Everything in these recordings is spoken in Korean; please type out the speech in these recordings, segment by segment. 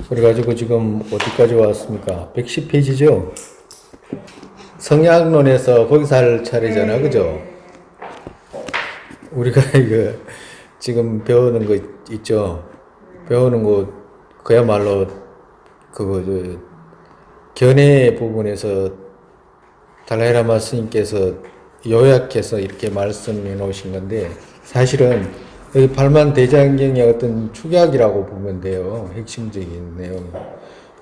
그래가지고 지금 어디까지 왔습니까? 110페이지죠? 성향론에서 거기서 할 차례잖아, 그죠? 우리가 이거 지금 배우는 거 있죠? 배우는 거 그야말로 그거 견해 부분에서 달라이라마 스님께서 요약해서 이렇게 말씀해 놓으신 건데, 사실은 여기 팔만대장경의 어떤 축약이라고 보면 돼요. 핵심적인 내용.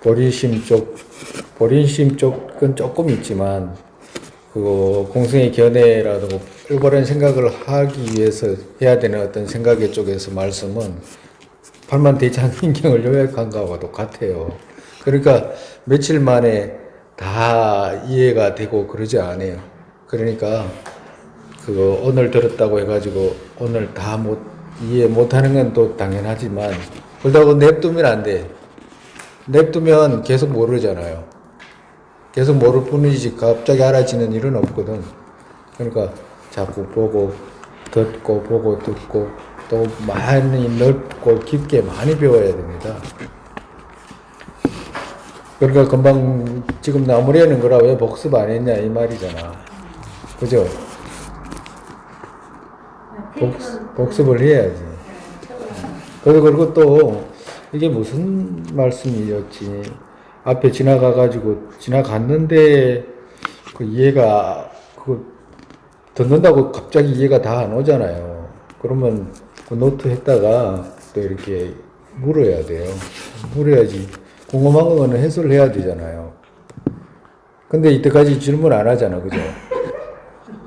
보린심 쪽은 조금 있지만, 그거 공성의 견해라도 올바른 생각을 하기 위해서 해야 되는 어떤 생각의 쪽에서 말씀은 팔만대장경을 요약한 거하고 똑같아요. 그러니까 며칠 만에 다 이해가 되고 그러지 않아요. 그러니까 그거 오늘 들었다고 해가지고 오늘 다 이해 못하는 건 또 당연하지만, 그렇다고 냅두면 안 돼. 냅두면 계속 모르잖아요. 계속 모를 뿐이지 갑자기 알아지는 일은 없거든. 그러니까 자꾸 보고 듣고 보고 듣고 또 많이 넓고 깊게 많이 배워야 됩니다. 그러니까 금방 지금 나무래는 거라 왜 복습 안 했냐 이 말이잖아. 그죠? 복습을 해야지. 그리고 또 이게 무슨 말씀이었지? 앞에 지나갔는데 그 이해가 듣는다고 갑자기 이해가 다 안 오잖아요. 그러면 그 노트 했다가 또 이렇게 물어야 돼요. 물어야지. 궁금한 거는 해설을 해야 되잖아요. 근데 이때까지 질문 안 하잖아. 그죠?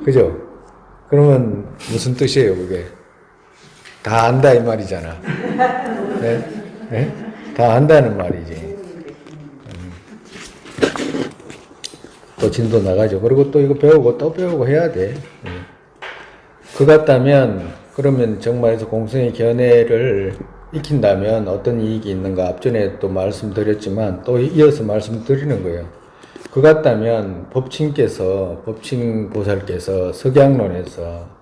그죠? 그러면 무슨 뜻이에요, 그게? 다 안다, 이 말이잖아. 네? 네? 다 안다는 말이지. 또 진도 나가죠. 그리고 또 이거 배우고 또 배우고 해야 돼. 그 같다면, 그러면 정말에서 공성의 견해를 익힌다면 어떤 이익이 있는가? 앞전에 또 말씀드렸지만 또 이어서 말씀드리는 거예요. 그 같다면 법칭보살께서 석양론에서,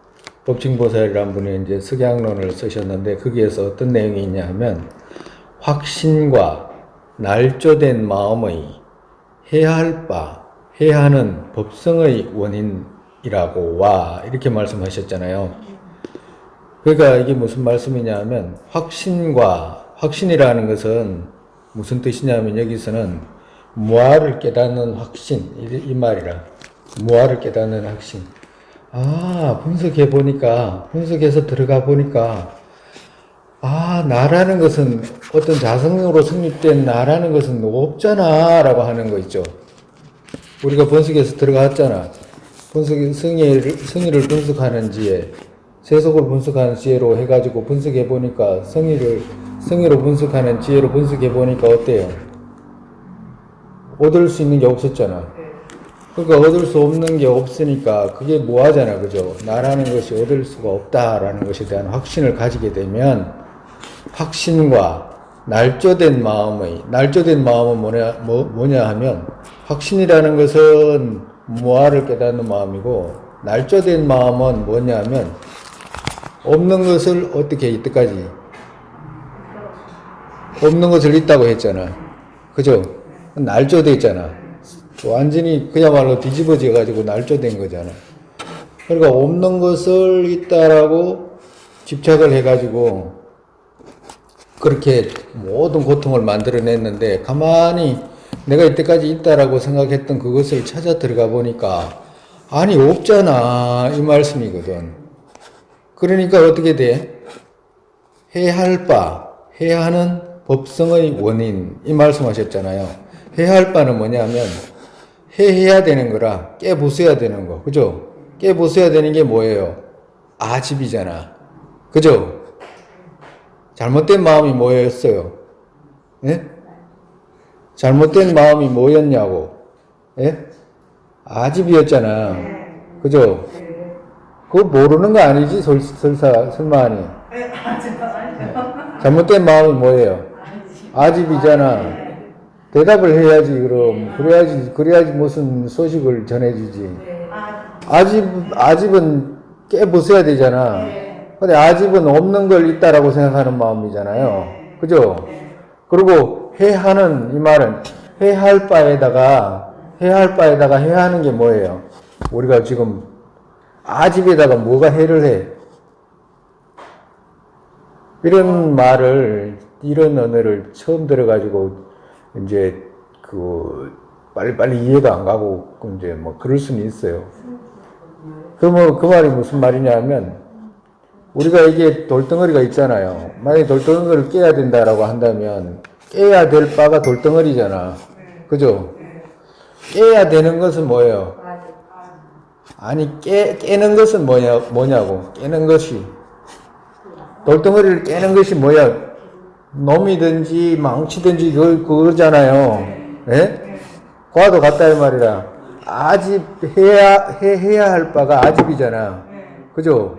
법칭보살이란 분이 이제 석양론을 쓰셨는데 거기에서 어떤 내용이 있냐 하면, 확신과 날조된 마음의 해야 할 바, 해야 하는 법성의 원인이라고 이렇게 말씀하셨잖아요. 그러니까 이게 무슨 말씀이냐 하면, 확신이라는 것은 무슨 뜻이냐면 여기서는 무아를 깨닫는 확신, 이 말이라. 무아를 깨닫는 확신. 분석해서 들어가 보니까, 나라는 것은, 어떤 자성으로 성립된 나라는 것은 없잖아, 라고 하는 거 있죠. 우리가 번석해서 들어갔잖아. 성의를 분석하는 지혜, 세속을 분석하는 지혜로 해가지고 분석해보니까, 성의로 분석하는 지혜로 분석해보니까 어때요? 얻을 수 있는 게 없었잖아. 그러니까 얻을 수 없는 게 없으니까 그게 뭐하잖아, 그죠? 나라는 것이 얻을 수가 없다라는 것에 대한 확신을 가지게 되면, 확신과 날조된 마음은 뭐냐 하면, 확신이라는 것은 무아를 깨닫는 마음이고, 날조된 마음은 뭐냐 하면, 없는 것을 어떻게 이때까지 없는 것을 있다고 했잖아. 그죠? 날조돼 있잖아. 완전히 그야말로 뒤집어져 가지고 날조된 거잖아. 그러니까 없는 것을 있다라고 집착을 해가지고 그렇게 모든 고통을 만들어냈는데, 가만히 내가 이때까지 있다라고 생각했던 그것을 찾아 들어가 보니까 아니 없잖아, 이 말씀이거든. 그러니까 어떻게 돼? 해야 할 바, 해야 하는 법성의 원인, 이 말씀하셨잖아요. 해야 할 바는 뭐냐면 해야 되는 거라, 깨부숴야 되는 거. 그죠? 깨부숴야 되는 게 뭐예요? 아집이잖아. 그죠? 잘못된 마음이 뭐였어요? 예? 잘못된 마음이 뭐였냐고? 예? 아집이었잖아. 그죠? 그거 모르는 거 아니지? 설마 아니? 잘못된 마음이 뭐예요? 아집이잖아. 대답을 해야지, 그럼. 그래야지 무슨 소식을 전해주지. 아집은 깨부숴야 되잖아. 근데 아집은 없는 걸 있다라고 생각하는 마음이잖아요. 그죠? 그리고 해하는 이 말은 해할 바에다가 해하는 게 뭐예요? 우리가 지금 아집에다가 뭐가 해를 해? 이런 말을, 이런 언어를 처음 들어가지고, 이제, 빨리빨리 이해가 안 가고, 이제 뭐, 그럴 수는 있어요. 그러면 그 말이 무슨 말이냐면, 우리가 이게 돌덩어리가 있잖아요. 만약에 돌덩어리를 깨야 된다라고 한다면, 깨야 될 바가 돌덩어리잖아. 그죠? 깨야 되는 것은 뭐예요? 아니, 깨는 것은 뭐냐고. 깨는 것이. 돌덩어리를 깨는 것이 뭐야? 놈이든지 망치든지 그거잖아요. 예? 과도 같다 이 말이라. 해야 할 바가 아집이잖아. 그죠?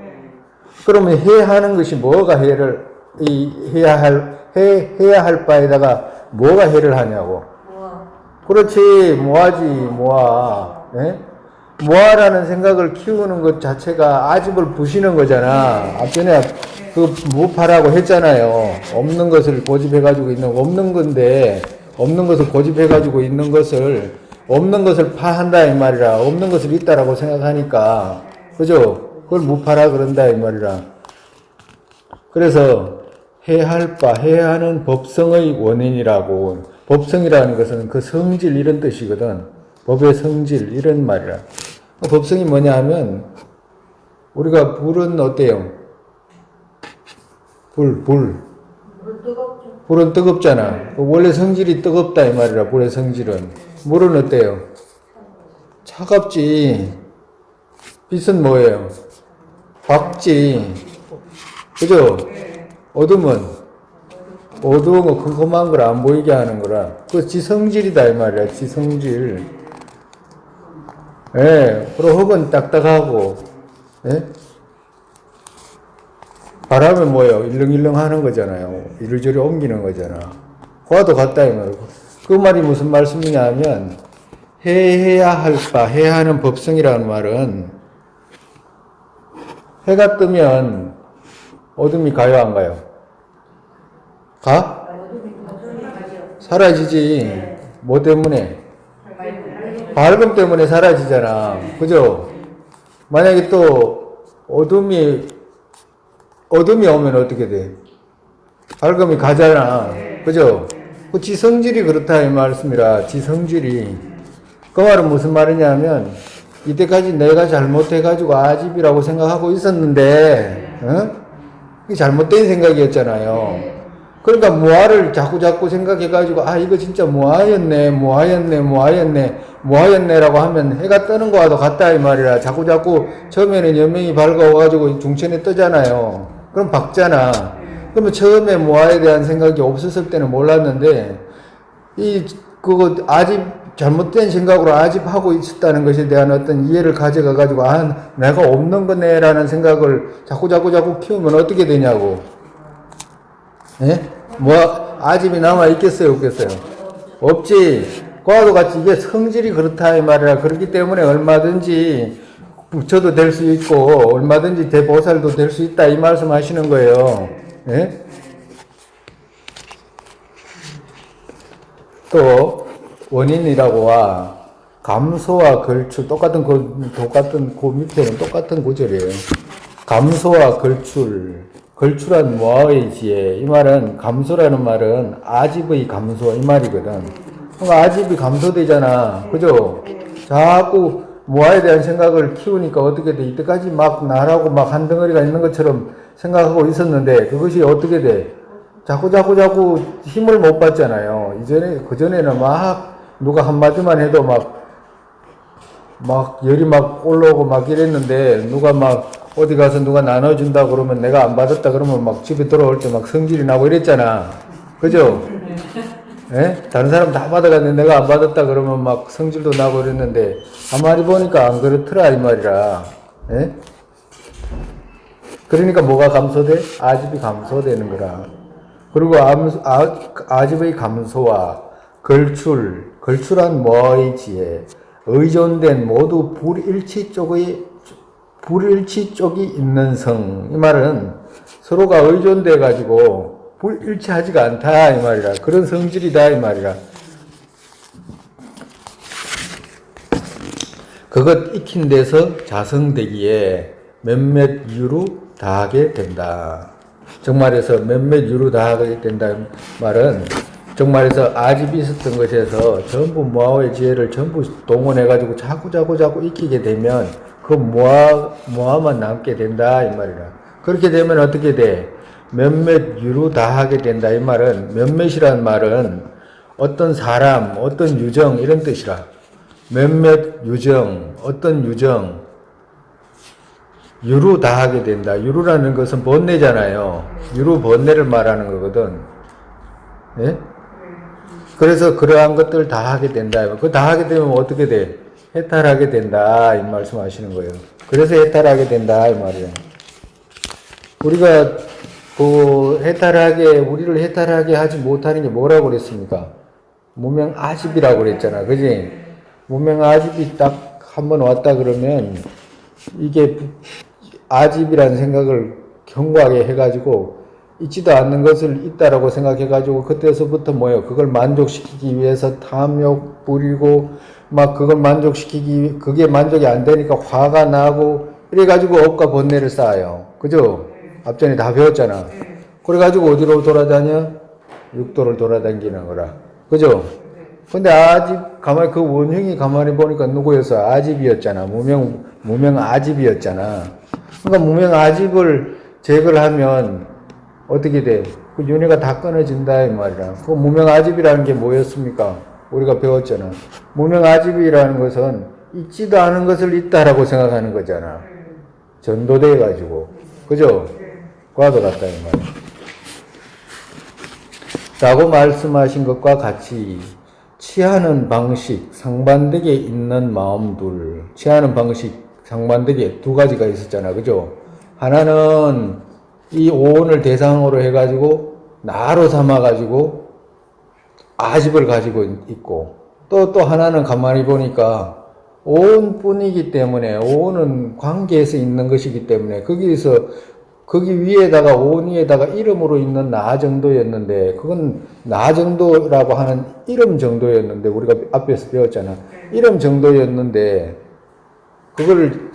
그러면 해하는 것이 뭐가 해야 할 바에다가 뭐가 해를 하냐고. 그렇지, 모아지. 예? 모아라는 생각을 키우는 것 자체가 아집을 부시는 거잖아. 앞전에 무파라고 했잖아요. 없는 것을 고집해가지고 없는 건데, 없는 것을 고집해가지고 있는 것을, 없는 것을 파한다 이 말이라. 없는 것을 있다라고 생각하니까. 그죠? 그걸 무파라 그런다 이 말이라. 그래서 해야 하는 법성의 원인이라고. 법성이라는 것은 그 성질 이런 뜻이거든. 법의 성질 이런 말이라. 법성이 뭐냐 하면 우리가 불은 어때요? 불은 뜨겁잖아. 원래 성질이 뜨겁다 이 말이라. 불의 성질은. 물은 어때요? 차갑지. 빛은 뭐예요? 밝지. 그죠? 어두운 거 컴컴한 걸 안 보이게 하는 거라. 그 지성질이다 이 말이야. 지성질. 예. 그리고 흙은 딱딱하고, 예? 바람은 뭐예요? 일렁일렁 하는 거잖아요. 이리저리 옮기는 거잖아. 그와도 같다 이 말이고. 그 말이 무슨 말씀이냐 하면 해야 할 바, 해야 하는 법성이라는 말은 해가 뜨면 어둠이 가요 안 가요? 가? 사라지지. 뭐 때문에? 밝음 때문에 사라지잖아. 그죠? 만약에 또 어둠이 오면 어떻게 돼? 밝음이 가잖아. 그죠? 그 지성질이 그렇다 이 말씀이라. 지성질이. 그 말은 무슨 말이냐면 이때까지 내가 잘못해가지고 아집이라고 생각하고 있었는데 이게 잘못된 생각이었잖아요. 그러니까 무아를 자꾸 생각해가지고 이거 진짜 무아였네라고 하면 해가 뜨는 거와도 같다 이 말이라. 자꾸 처음에는 연명이 밝아와가지고 중천에 뜨잖아요. 그럼 밝잖아. 그러면 처음에 무아에 대한 생각이 없었을 때는 몰랐는데 그거 아집 잘못된 생각으로 아집하고 있었다는 것에 대한 어떤 이해를 가져가가지고 내가 없는 거네라는 생각을 자꾸 키우면 어떻게 되냐고. 예? 아집이 남아있겠어요, 없겠어요? 없지. 그와도 같이 이게 성질이 그렇다, 이 말이라. 그렇기 때문에 얼마든지 부처도 될 수 있고, 얼마든지 대보살도 될 수 있다, 이 말씀 하시는 거예요. 예? 또, 원인이라고와 감소와 걸출, 똑같은 그 밑에는 똑같은 구절이에요. 감소와 걸출한 모아의 지혜. 이 말은, 감소라는 말은 아집의 감소, 이 말이거든. 그러니까 아집이 감소되잖아. 그죠? 자꾸 모아에 대한 생각을 키우니까 어떻게 돼? 이때까지 나라고 한 덩어리가 있는 것처럼 생각하고 있었는데, 그것이 어떻게 돼? 자꾸 힘을 못 받잖아요. 그전에는 누가 한마디만 해도 열이 올라오고 이랬는데, 누가 어디 가서 누가 나눠준다 그러면 내가 안 받았다 그러면 집에 돌아올 때 성질이 나고 이랬잖아. 그죠? 예? 다른 사람 다 받아갔는데 내가 안 받았다 그러면 성질도 나고 이랬는데, 한마디 보니까 안 그렇더라, 이 말이라. 예? 그러니까 뭐가 감소돼? 아집이 감소되는 거라. 그리고 아집의 감소와 걸출한 모아의 지혜, 의존된 모두 불일치 쪽이 있는 성. 이 말은 서로가 의존돼가지고 일치하지가 않다 이 말이라. 그런 성질이다 이 말이라. 그것 익힌 데서 자성되기에 몇몇 이유로 다하게 된다. 정말에서 몇몇 이유로 다하게 된다 말은 정말에서 아집이 있었던 것에서 전부 모아의 지혜를 전부 동원해가지고 자꾸 익히게 되면 그 모아만 남게 된다 이 말이라. 그렇게 되면 어떻게 돼? 몇몇 이유로 다하게 된다 이 말은 몇몇이란 말은 어떤 사람, 어떤 유정 이런 뜻이라. 몇몇 유정, 어떤 유정, 유로 다하게 된다. 유로라는 것은 번뇌잖아요. 유로 번뇌를 말하는 거거든. 예? 그래서 그러한 것들 다 하게 된다. 그 다 하게 되면 어떻게 돼? 해탈하게 된다. 이 말씀하시는 거예요. 그래서 해탈하게 된다. 이 말이에요. 우리가 우리를 해탈하게 하지 못하는 게 뭐라고 그랬습니까? 무명아집이라고 그랬잖아. 그지? 무명아집이 딱 한 번 왔다 그러면 이게 아집이라는 생각을 견고하게 해가지고 있지도 않는 것을 있다라고 생각해가지고 그때서부터 뭐예요? 그걸 만족시키기 위해서 탐욕 부리고 막 그걸 그게 만족이 안 되니까 화가 나고 이래가지고 업과 번뇌를 쌓아요. 그죠? 앞전에 다 배웠잖아. 그래가지고 어디로 돌아다녀? 육도를 돌아다니는 거라. 그죠? 근데 그 원흉이 가만히 보니까 누구였어? 아집이었잖아. 무명 아집이었잖아. 그러니까 무명 아집을 제거를 하면 어떻게 돼? 그 윤회가 다 끊어진다 이 말이라. 그 무명 아집이라는 게 뭐였습니까? 우리가 배웠잖아. 무명 아집이라는 것은 있지도 않은 것을 있다라고 생각하는 거잖아. 전도돼 가지고. 그죠? 과도 같다 이 말이야. 라고 말씀하신 것과 같이 취하는 방식, 상반되게 있는 마음들. 취하는 방식, 상반되게 두 가지가 있었잖아. 그죠? 하나는 이 오온을 대상으로 해가지고 나로 삼아가지고 아집을 가지고 있고 또 하나는 가만히 보니까 오온뿐이기 때문에 오온은 관계에서 있는 것이기 때문에 거기 위에다가 오온 위에다가 이름으로 있는 나 정도였는데 그건 나 정도라고 하는 이름 정도였는데 우리가 앞에서 배웠잖아. 이름 정도였는데 그거를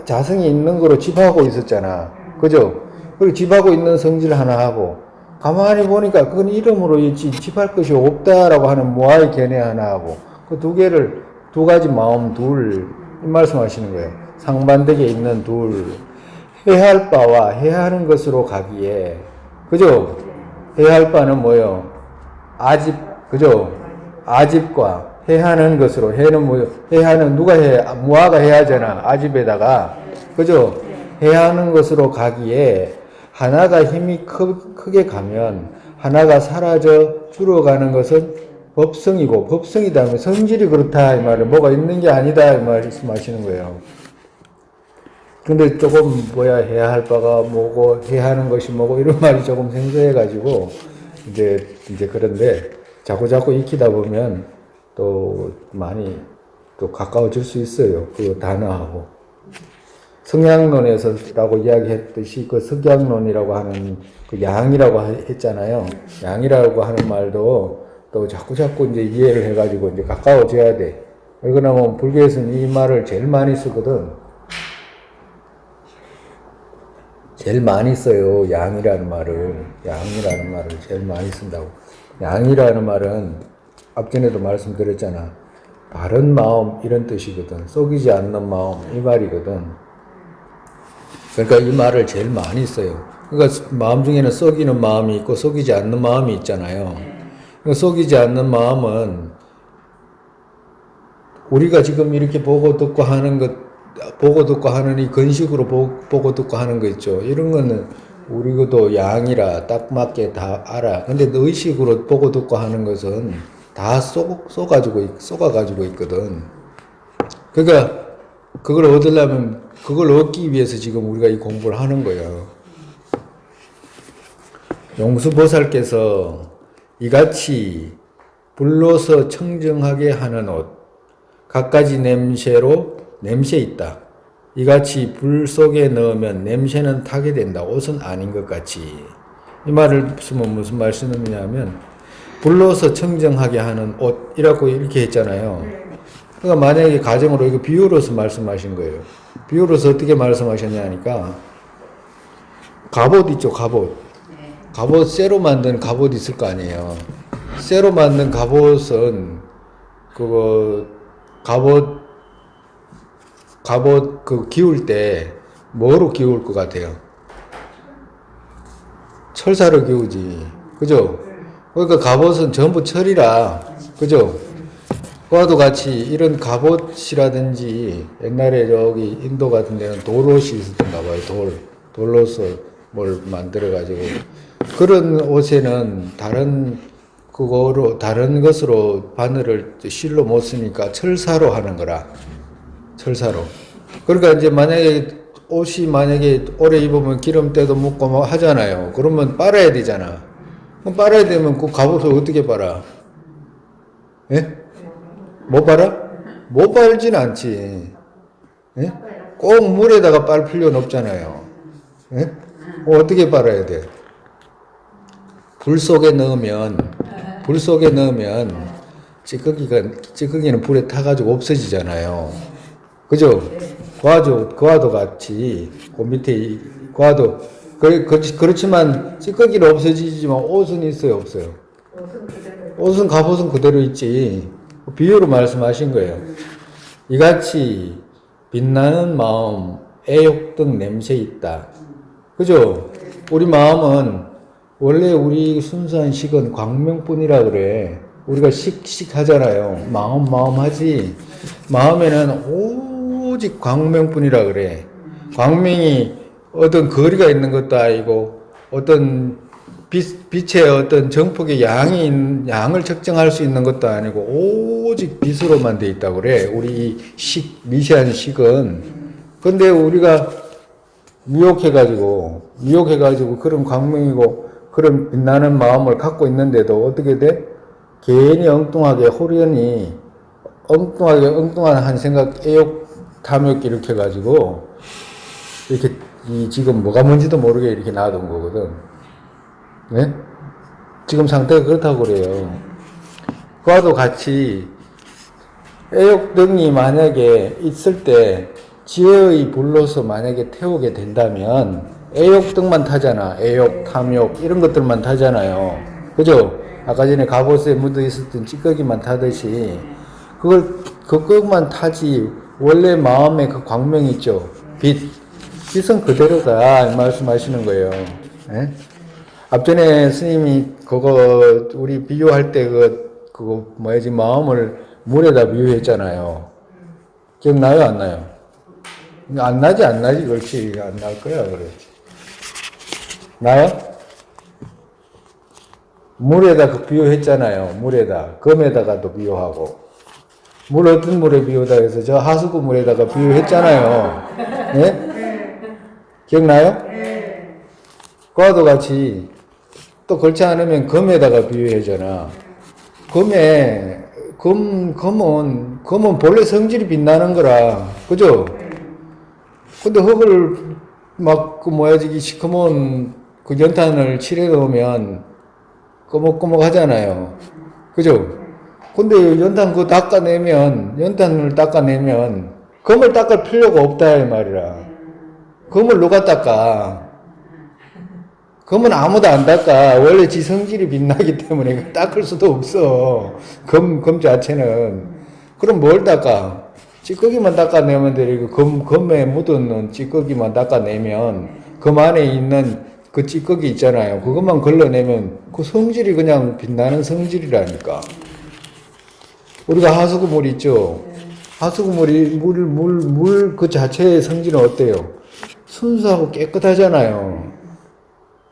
자성이 있는 거로 집하고 있었잖아. 그죠? 그리고 집하고 있는 성질 하나 하고 가만히 보니까 그건 이름으로 있지 집할 것이 없다라고 하는 모아의 견해 하나 하고 그 두 가지 마음 둘 이 말씀하시는 거예요. 상반되게 있는 둘. 해할 바와 해하는 것으로 가기에 그죠? 해할 바는 뭐요? 아집 그죠? 아집과 해하는 것으로 해는 뭐요? 해하는 누가 해? 무아가 해하잖아. 아집에다가 그죠? 해하는 것으로 가기에 하나가 힘이 크게 가면 하나가 사라져 줄어가는 것은 법성이고 법성이다. 성질이 그렇다 이 말은 뭐가 있는 게 아니다 이 말씀하시는 거예요. 근데 조금 해야 할 바가 뭐고 해야 하는 것이 뭐고 이런 말이 조금 생소해가지고 이제 그런데 자꾸 익히다 보면 또 많이 또 가까워질 수 있어요. 그 단어하고 성향론에서라고 이야기했듯이 그 석양론이라고 하는 그 양이라고 했잖아요. 양이라고 하는 말도 또 자꾸 이제 이해를 해가지고 이제 가까워져야 돼. 왜 그러냐면 불교에서는 이 말을 제일 많이 쓰거든. 제일 많이 써요. 양이라는 말을 제일 많이 쓴다고. 양이라는 말은 앞전에도 말씀드렸잖아. 바른 마음 이런 뜻이거든. 속이지 않는 마음 이 말이거든. 그러니까 이 말을 제일 많이 써요. 그러니까 마음 중에는 속이는 마음이 있고 속이지 않는 마음이 있잖아요. 그러니까 속이지 않는 마음은 우리가 지금 이렇게 보고 듣고 하는 이 건식으로 보고 듣고 하는 거 있죠. 이런 거는 우리도 양이라 딱 맞게 다 알아. 근데 의식으로 보고 듣고 하는 것은 다 쏘가지고 있거든. 그러니까 그걸 얻기 위해서 지금 우리가 이 공부를 하는 거예요. 용수보살께서 이같이 불로서 청정하게 하는 옷, 갖가지 냄새 있다. 이같이 불 속에 넣으면 냄새는 타게 된다. 옷은 아닌 것 같이. 이 말을 쓰면 무슨 말씀이냐면 불로서 청정하게 하는 옷이라고 이렇게 했잖아요. 그러니까 만약에 가정으로 이거 비유로서 말씀하신 거예요. 비유로서 어떻게 말씀하셨냐니까 갑옷 있죠, 갑옷. 갑옷 쇠로 만든 갑옷 있을 거 아니에요. 쇠로 만든 갑옷은 그거 갑옷 그 기울 때 뭐로 기울 것 같아요? 철사로 기우지. 그죠? 그러니까 갑옷은 전부 철이라. 그죠? 그와도 같이 이런 갑옷이라든지 옛날에 저기 인도 같은 데는 돌옷이 있었던가 봐요. 돌로서 뭘 만들어가지고. 그런 옷에는 다른 것으로 바늘을 실로 못 쓰니까 철사로 하는 거라. 철사로. 그러니까 이제 만약에 오래 입으면 기름때도 묻고 뭐 하잖아요. 그러면 빨아야 되잖아. 그럼 빨아야 되면 그 갑옷을 어떻게 빨아? 예? 못 빨아? 못 빨진 않지. 예? 꼭 물에다가 빨 필요는 없잖아요. 예? 어떻게 빨아야 돼? 불 속에 넣으면 찌꺼기는 불에 타가지고 없어지잖아요. 그죠? 그와도 같이, 그 밑에, 그렇지만 찌꺼기는 없어지지만 옷은 있어요, 없어요? 옷은 갑옷은 그대로 있지. 비유로 말씀하신 거예요. 이같이 빛나는 마음, 애욕등 냄새 있다. 그죠? 우리 마음은 원래 우리 순수한 식은 광명뿐이라 그래. 우리가 식 하잖아요. 마음 하지. 마음에는 오직 광명뿐이라 그래. 광명이 어떤 거리가 있는 것도 아니고 어떤 빛의 어떤 정폭의 양을 측정할 수 있는 것도 아니고 오직 빛으로만 돼 있다고 그래. 우리 미세한 식은. 근데 우리가 미혹해가지고 그런 광명이고 그런 빛나는 마음을 갖고 있는데도 어떻게 돼? 괜히 엉뚱한 한 생각, 애욕, 탐욕 일으켜가지고 이렇게 지금 뭐가 뭔지도 모르게 이렇게 놔둔 거거든. 네? 지금 상태가 그렇다고 그래요. 그와도 같이 애욕 등이 만약에 있을 때 지혜의 불로서 만약에 태우게 된다면 애욕 등만 타잖아. 애욕, 탐욕 이런 것들만 타잖아요. 그죠? 아까 전에 갑옷에 묻어 있었던 찌꺼기만 타듯이 그것만 타지 원래 마음에 그 광명이 있죠. 빛은 그대로다 이 말씀하시는 거예요. 예? 앞전에 스님이 우리 비유할 때 마음을 물에다 비유했잖아요. 기억나요? 안 나요? 안 나지. 그렇지. 안 날 거야. 그렇지. 나요? 물에다 비유했잖아요. 금에다가도 비유하고. 어떤 물에 비유다 해서 저 하수구 물에다가 비유했잖아요. 네? 기억나요? 그와도 같이 또 그렇지 않으면 금에다가 비유하잖아. 금은 본래 성질이 빛나는 거라. 그죠? 근데 흙을 시커먼 그 연탄을 칠해 놓으면 꺼먹꺼먹 하잖아요. 그죠? 근데 연탄을 닦아내면 금을 닦을 필요가 없다 이 말이라. 금을 누가 닦아? 금은 아무도 안 닦아. 원래 지 성질이 빛나기 때문에 닦을 수도 없어. 금 자체는. 그럼 뭘 닦아? 찌꺼기만 닦아내면 되고 금에 묻은 찌꺼기만 닦아내면 금 안에 있는 그 찌꺼기 있잖아요. 그것만 걸러내면 그 성질이 그냥 빛나는 성질이라니까. 우리가 하수구물 있죠? 하수구물이 물 그 자체의 성질은 어때요? 순수하고 깨끗하잖아요.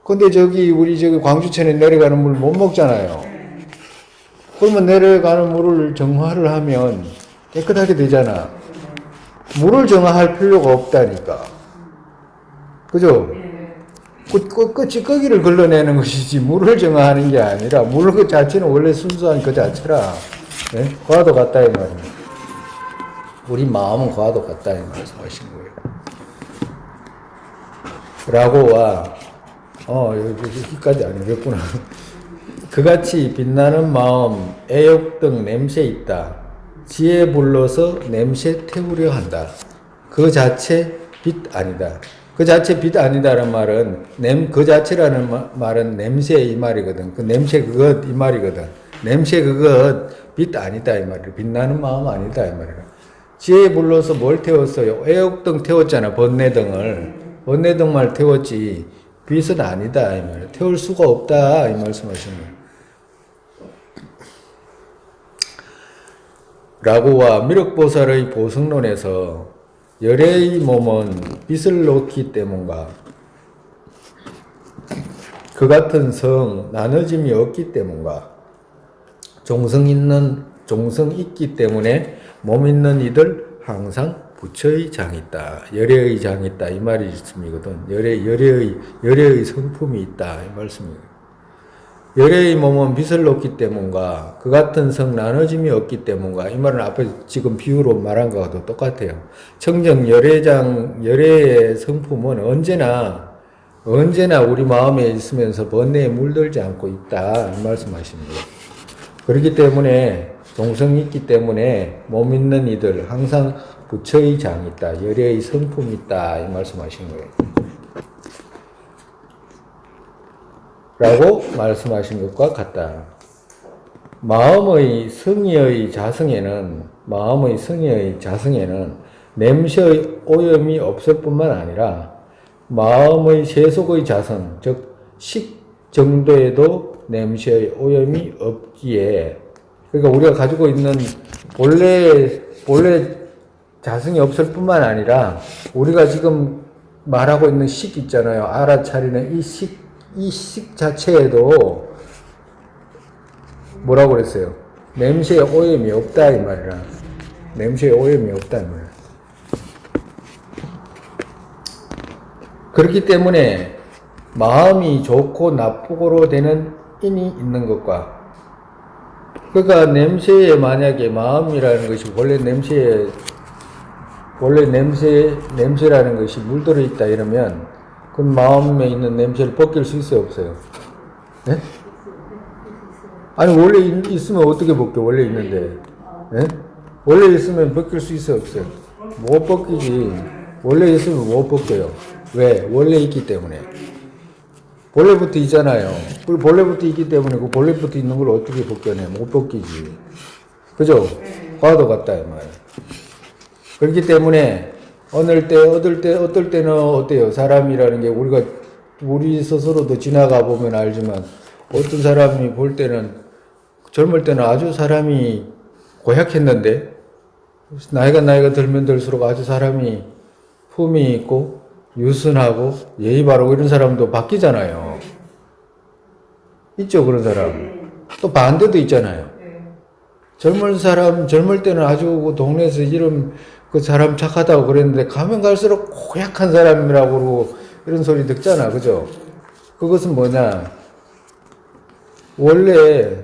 근데 우리 광주천에 내려가는 물 못 먹잖아요. 그러면 내려가는 물을 정화를 하면 깨끗하게 되잖아. 물을 정화할 필요가 없다니까. 그죠? 그 찌꺼기를 걸러내는 것이지 물을 정화하는 게 아니라 물 그 자체는 원래 순수한 그 자체라. 네? 그와도 같다 이 말입니다. 우리 마음은 그와도 같다 이 말씀하신 거예요. 라고와 여기까지 아니겠구나. 그같이 빛나는 마음, 애욕 등 냄새 있다. 지혜 불러서 냄새 태우려 한다. 그 자체 빛 아니다. 그 자체 빛 아니다라는 말은 그 자체라는 말은 냄새 이 말이거든. 그 냄새 그것 이 말이거든. 냄새 그것 빛 아니다 이 말이야. 빛나는 마음 아니다 이 말이야. 지혜 불러서 뭘 태웠어요? 애욕등 태웠잖아. 번뇌등만 태웠지 빛은 아니다 이 말이야. 태울 수가 없다 이 말씀하시는 거예요. 라고와 미륵보살의 보승론에서 열애의 몸은 빛을 놓기 때문과 그 같은 성 나눠짐이 없기 때문과 종성 있기 때문에 몸 있는 이들 항상 부처의 장이 있다. 열애의 장이 있다. 이 말이 있음이거든. 열애의 성품이 있다. 이 말씀이거든. 열애의 몸은 빛을 놓기 때문과 그 같은 성 나눠짐이 없기 때문과 이 말은 앞에 지금 비유로 말한 거와도 똑같아요. 청정 열애의 성품은 언제나 우리 마음에 있으면서 번뇌에 물들지 않고 있다. 이 말씀하시는 거예요. 그렇기 때문에 종성이 있기 때문에 몸 있는 이들 항상 부처의 장이 있다. 열애의 성품이 있다. 이 말씀하시는 거예요. 라고 말씀하신 것과 같다. 마음의 성의의 자성에는 냄새의 오염이 없을 뿐만 아니라 마음의 세속의 자성, 즉 식 정도에도 냄새의 오염이 없기에, 그러니까 우리가 가지고 있는 본래 자성이 없을 뿐만 아니라 우리가 지금 말하고 있는 식 있잖아요. 알아차리는 이 식 자체에도 뭐라고 그랬어요? 냄새의 오염이 없다 이 말이라. 냄새의 오염이 없다 이 말이라. 그렇기 때문에 마음이 좋고 나쁘고로 되는 인이 있는 것과, 그러니까 냄새에 만약에 마음이라는 것이 원래 냄새라는 것이 물들어 있다 이러면 그 마음에 있는 냄새를 벗길 수 있어요, 없어요? 네? 아니 원래 있으면 어떻게 벗겨? 원래 있는데, 네? 원래 있으면 벗길 수 있어요, 없어요? 못 벗기지. 원래 있으면 못 벗겨요. 왜? 원래 있기 때문에. 본래부터 있잖아요. 본래부터 있기 때문에 그 본래부터 있는 걸 어떻게 벗겨내? 못 벗기지. 그죠? 과도 같다 이 말. 그렇기 때문에 어떨 때는 어때요? 사람이라는 게 우리 스스로도 지나가 보면 알지만 어떤 사람이 볼 때는 젊을 때는 아주 사람이 고약했는데 나이가 들면 들수록 아주 사람이 품이 있고 유순하고 예의 바르고 이런 사람도 바뀌잖아요. 있죠, 그런 사람. 또 반대도 있잖아요. 젊을 때는 아주 동네에서 그 사람 착하다고 그랬는데 가면 갈수록 고약한 사람이라고 그러고 이런 소리 듣잖아. 그죠? 그것은 뭐냐? 원래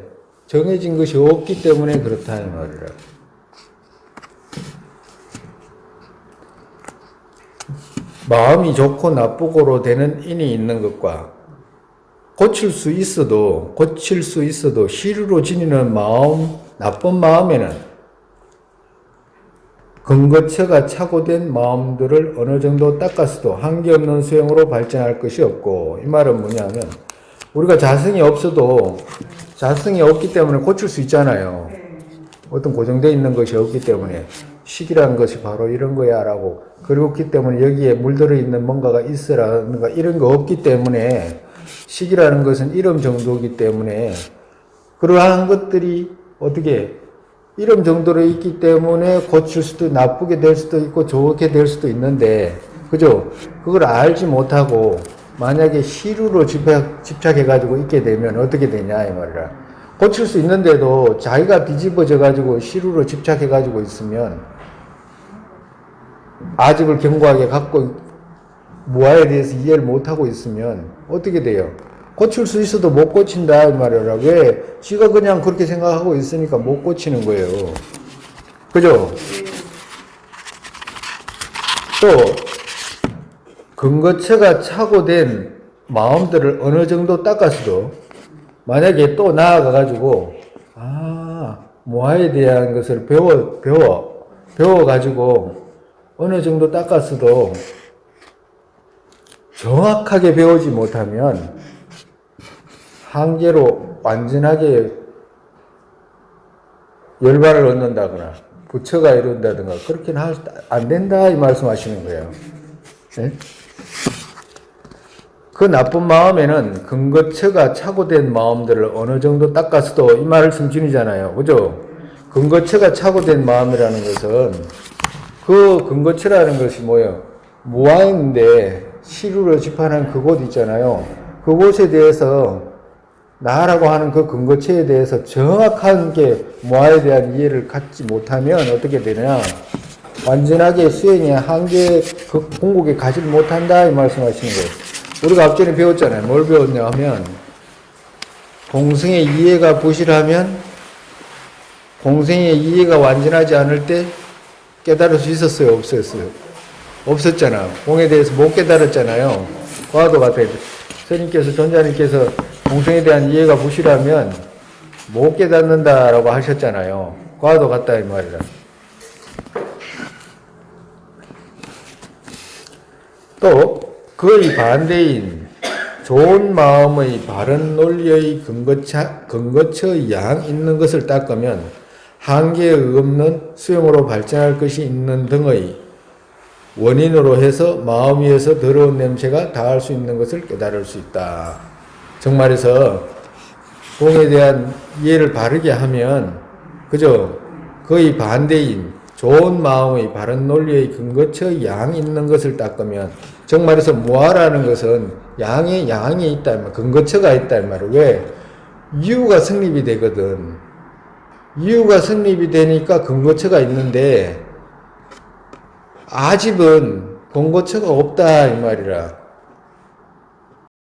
정해진 것이 없기 때문에 그렇다 이 말이라. 마음이 좋고 나쁘고로 되는 인이 있는 것과 고칠 수 있어도 시류로 지니는 나쁜 마음에는 근거처가 착오된 마음들을 어느 정도 닦았어도 한계 없는 수행으로 발전할 것이 없고, 이 말은 뭐냐면 우리가 자성이 없기 때문에 고칠 수 있잖아요. 어떤 고정되어 있는 것이 없기 때문에 식이라는 것이 바로 이런 거야 라고, 그렇기 때문에 여기에 물들어 있는 뭔가가 있으라는가 이런 거 없기 때문에, 식이라는 것은 이름 정도이기 때문에 그러한 것들이 어떻게 이름 정도로 있기 때문에 고칠 수도, 나쁘게 될 수도 있고 좋게 될 수도 있는데, 그죠? 그걸 알지 못하고 만약에 시류로 집착해가지고 있게 되면 어떻게 되냐 이 말이라. 고칠 수 있는데도 자기가 뒤집어져가지고 시류로 집착해가지고 있으면, 아집을 견고하게 갖고 무아에 대해서 이해를 못하고 있으면 어떻게 돼요? 고칠 수 있어도 못 고친다 이 말이라. 왜? 지가 그냥 그렇게 생각하고 있으니까 못 고치는 거예요. 그죠? 또 근거처가 착오된 마음들을 어느 정도 닦았어도 만약에 또 나아가가지고 무아에 대한 것을 배워가지고 어느 정도 닦았어도 정확하게 배우지 못하면 한계로 완전하게 열반을 얻는다거나 부처가 이룬다든가 그렇게는 안 된다 이 말씀하시는 거예요. 네? 그 나쁜 마음에는 근거처가 착오된 마음들을 어느 정도 닦았어도 이 말씀뿐이잖아요. 그죠? 근거처가 착오된 마음이라는 것은 그 근거처라는 것이 뭐예요? 무아인데 시루로 집하는 그곳 있잖아요. 그곳에 대해서 나라고 하는 그 근거처에 대해서 정확한 게 무아에 대한 이해를 갖지 못하면 어떻게 되냐? 완전하게 수행의 한계 그 공곡에 가지 못한다 이 말씀하시는 거예요. 우리가 앞전에 배웠잖아요. 뭘 배웠냐 하면 공생의 이해가 부실하면 공생의 이해가 완전하지 않을 때 깨달을 수 있었어요? 없었어요? 없었잖아. 공에 대해서 못 깨달았잖아요. 과도 같아요. 스님께서 전자님께서 공생에 대한 이해가 부실하면 못 깨닫는다라고 하셨잖아요. 과도 같다 이 말이라. 또 거의 반대인 좋은 마음의 바른 논리의 근거처의 양 있는 것을 닦으면 한계에 없는 수용으로 발전할 것이 있는 등의 원인으로 해서 마음 위에서 더러운 냄새가 닿을 수 있는 것을 깨달을 수 있다. 정말해서 공에 대한 이해를 바르게 하면 그저 거의 반대인 좋은 마음의 바른 논리의 근거처 양 있는 것을 닦으면 정말해서 무아라는 것은 양이 있다, 근거처가 있다 말이에요. 왜? 이유가 성립이 되거든. 이유가 성립이 되니까 근거처가 있는데 아직은 근거처가 없다 이 말이라.